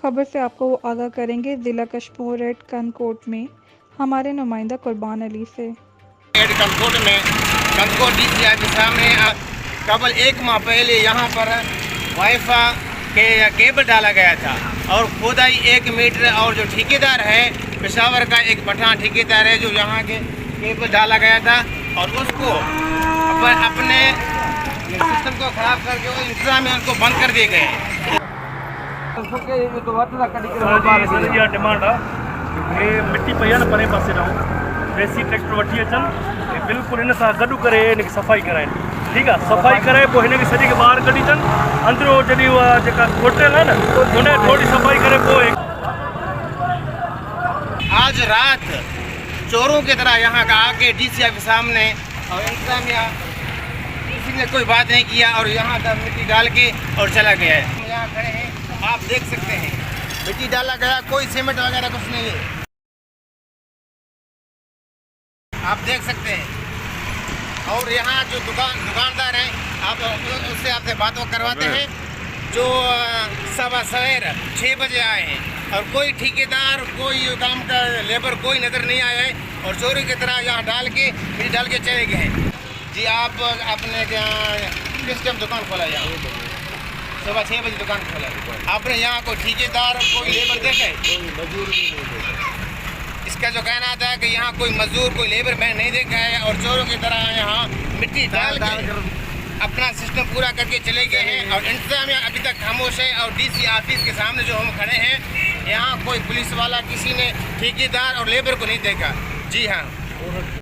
खबर से आपको वो आगाह करेंगे ज़िला कशमीर रेड कनकोट में हमारे नुमाइंदा कुर्बान अली से। कनकोट में कनकोट DCI के सामने कबल एक माह पहले यहाँ पर वाईफा के केबल डाला गया था और खुदाई 1 मीटर और जो ठेकेदार है पेशावर का एक पठान ठेकेदार है जो यहाँ के केबल डाला गया था और उसको अपने सिस्टम को ख़राब करके वो इंतजाम में उनको बंद कर दिए गए। डिमांड आहे मिट्टी पई आहे न परे पासे ॾांहुं देसी ट्रैक्टर वठी अचनि बिल्कुलु हिन सां गॾु करे हिनखे सफ़ाई कराइनि। ठीकु आहे, सफ़ाई कराए पोइ हिनखे सॼी खे ॿाहिरि कढी अचनि, अंदरो जॾहिं उहा जेका होटल आहे न हुन थोरी सफ़ाई करे पोइ। आज रात चोरों की तरह यहाँ का आके DCI के सामने और इंतजामिया किसी ने कोई बात नहीं किया और यहाँ का मिट्टी डाल के और चला गया है। हम यहाँ खड़े हैं, आप देख सकते हैं मिट्टी डाला गया, कोई सीमेंट वगैरह कुछ नहीं है, आप देख सकते हैं। और यहाँ जो दुकानदार हैं आप उससे आपसे बात करवाते हैं जो सवेर 6 बजे आए हैं और कोई ठेकेदार कोई काम का लेबर कोई नज़र नहीं आया है और चोरी की तरह यहाँ डाल के चले गए हैं। जी आप अपने किस टाइम दुकान खोला यहाँ? सुबह 6 बजे दुकान खोला। आपने यहाँ कोई ठेकेदार कोई लेबर देखा है? कोई मजदूर नहीं। इसका जो कहना आता है कि यहाँ कोई मजदूर कोई लेबर मैंने नहीं देखा है और चोरों की तरह यहाँ मिट्टी डाल के अपना सिस्टम पूरा करके चले गए हैं और इंतजामिया अभी तक खामोश है। और DC ऑफिस के सामने जो हम खड़े हैं यहाँ कोई पुलिस वाला किसी ने ठेकेदार और लेबर को नहीं देखा। जी हाँ।